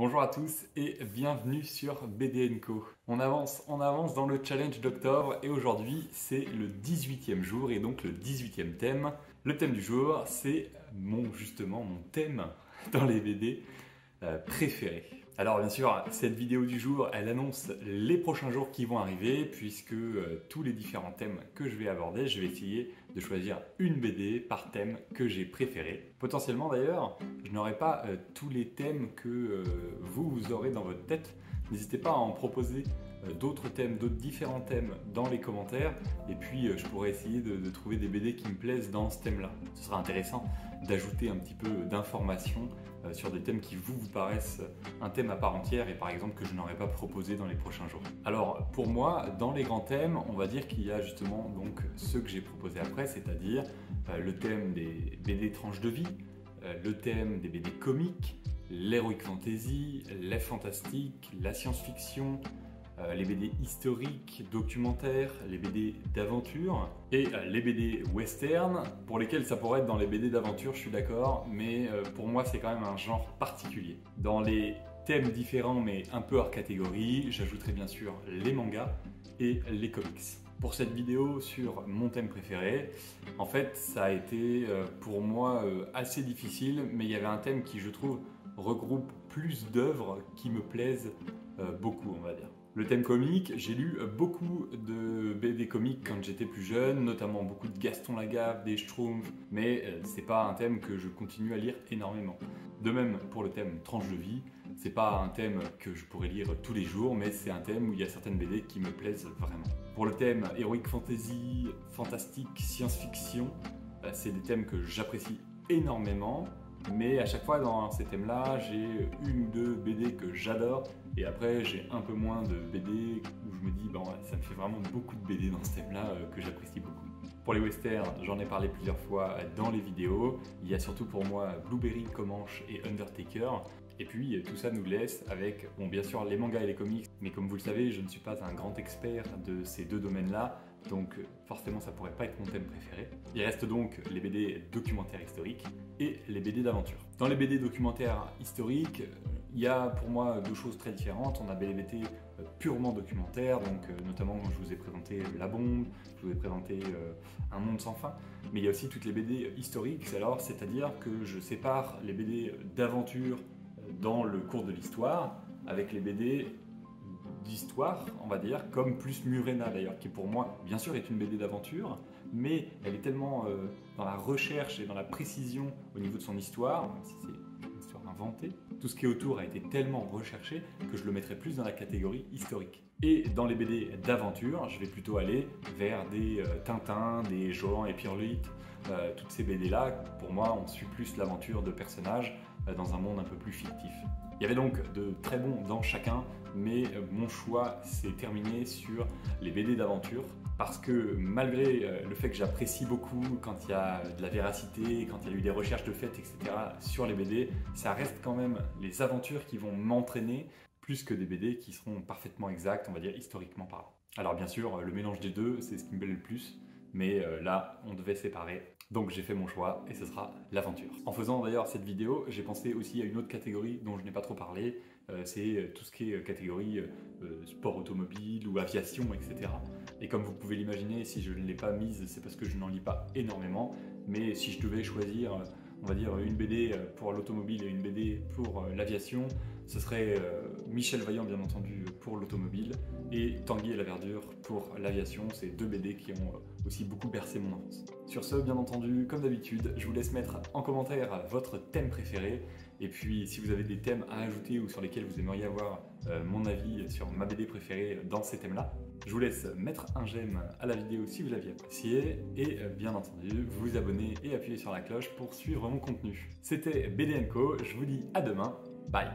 Bonjour à tous et bienvenue sur BD & Co. On avance dans le challenge d'octobre et aujourd'hui c'est le 18e jour et donc le 18e thème. Le thème du jour c'est mon thème dans les BD préférés. Alors bien sûr, cette vidéo du jour, elle annonce les prochains jours qui vont arriver puisque tous les différents thèmes que je vais aborder, je vais essayer de choisir une BD par thème que j'ai préféré. Potentiellement d'ailleurs, je n'aurai pas tous les thèmes que vous aurez dans votre tête. N'hésitez pas à en proposer d'autres thèmes, d'autres différents thèmes dans les commentaires et puis je pourrais essayer de trouver des BD qui me plaisent dans ce thème-là. Ce sera intéressant d'ajouter un petit peu d'informations sur des thèmes qui vous paraissent un thème à part entière et par exemple que je n'aurais pas proposé dans les prochains jours. Alors pour moi, dans les grands thèmes, on va dire qu'il y a justement donc ceux que j'ai proposés après, c'est-à-dire le thème des BD tranches de vie, le thème des BD comiques, l'heroic fantasy, les fantastiques, la science-fiction, les BD historiques, documentaires, les BD d'aventure et les BD western, pour lesquels ça pourrait être dans les BD d'aventure, je suis d'accord, mais pour moi c'est quand même un genre particulier. Dans les thèmes différents mais un peu hors catégorie, j'ajouterai bien sûr les mangas et les comics. Pour cette vidéo sur mon thème préféré, en fait ça a été pour moi assez difficile, mais il y avait un thème qui je trouve regroupe plus d'œuvres qui me plaisent beaucoup, on va dire. Le thème comique, j'ai lu beaucoup de BD comiques quand j'étais plus jeune, notamment beaucoup de Gaston Lagaffe, des Schtroumpfs, mais c'est pas un thème que je continue à lire énormément. De même pour le thème tranche de vie, c'est pas un thème que je pourrais lire tous les jours, mais c'est un thème où il y a certaines BD qui me plaisent vraiment. Pour le thème heroic fantasy, fantastique, science-fiction, c'est des thèmes que j'apprécie énormément. Mais à chaque fois dans ces thèmes-là, j'ai une ou deux BD que j'adore et après j'ai un peu moins de BD où je me dis bon, ça me fait vraiment beaucoup de BD dans ce thème-là que j'apprécie beaucoup. Pour les westerns, j'en ai parlé plusieurs fois dans les vidéos. Il y a surtout pour moi Blueberry, Comanche et Undertaker. Et puis tout ça nous laisse avec, bon bien sûr les mangas et les comics, mais comme vous le savez, je ne suis pas un grand expert de ces deux domaines-là, donc forcément ça pourrait pas être mon thème préféré. Il reste donc les BD documentaires historiques et les BD d'aventure. Dans les BD documentaires historiques, il y a pour moi deux choses très différentes. On a des BD purement documentaires, donc notamment je vous ai présenté La Bombe, je vous ai présenté Un Monde sans fin, mais il y a aussi toutes les BD historiques, alors c'est-à-dire que je sépare les BD d'aventure dans le cours de l'histoire, avec les BD d'histoire, on va dire, comme plus Murena d'ailleurs, qui pour moi, bien sûr, est une BD d'aventure, mais elle est tellement dans la recherche et dans la précision au niveau de son histoire, même si c'est une histoire inventée, tout ce qui est autour a été tellement recherché que je le mettrais plus dans la catégorie historique. Et dans les BD d'aventure, je vais plutôt aller vers des Tintin, des Johan et Pirluit, toutes ces BD-là, pour moi, on suit plus l'aventure de personnages dans un monde un peu plus fictif. Il y avait donc de très bons dans chacun, mais mon choix s'est terminé sur les BD d'aventure parce que malgré le fait que j'apprécie beaucoup quand il y a de la véracité, quand il y a eu des recherches de faits, etc. sur les BD, ça reste quand même les aventures qui vont m'entraîner plus que des BD qui seront parfaitement exactes, on va dire historiquement parlant. Alors bien sûr, le mélange des deux, c'est ce qui me plaît le plus, mais là, on devait séparer. Donc j'ai fait mon choix et ce sera l'aventure. En faisant d'ailleurs cette vidéo, j'ai pensé aussi à une autre catégorie dont je n'ai pas trop parlé, c'est tout ce qui est catégorie sport automobile ou aviation, etc. Et comme vous pouvez l'imaginer, si je ne l'ai pas mise, c'est parce que je n'en lis pas énormément, mais si je devais choisir, on va dire, une BD pour l'automobile et une BD pour l'aviation, ce serait Michel Vaillant bien entendu pour l'automobile et Tanguy et la Verdure pour l'aviation. C'est deux BD qui ont aussi beaucoup bercé mon enfance. Sur ce, bien entendu, comme d'habitude, je vous laisse mettre en commentaire votre thème préféré et puis si vous avez des thèmes à ajouter ou sur lesquels vous aimeriez avoir mon avis sur ma BD préférée dans ces thèmes-là. Je vous laisse mettre un j'aime à la vidéo si vous l'aviez appréciée et bien entendu vous abonner et appuyer sur la cloche pour suivre mon contenu. C'était BD & Co, je vous dis à demain, bye.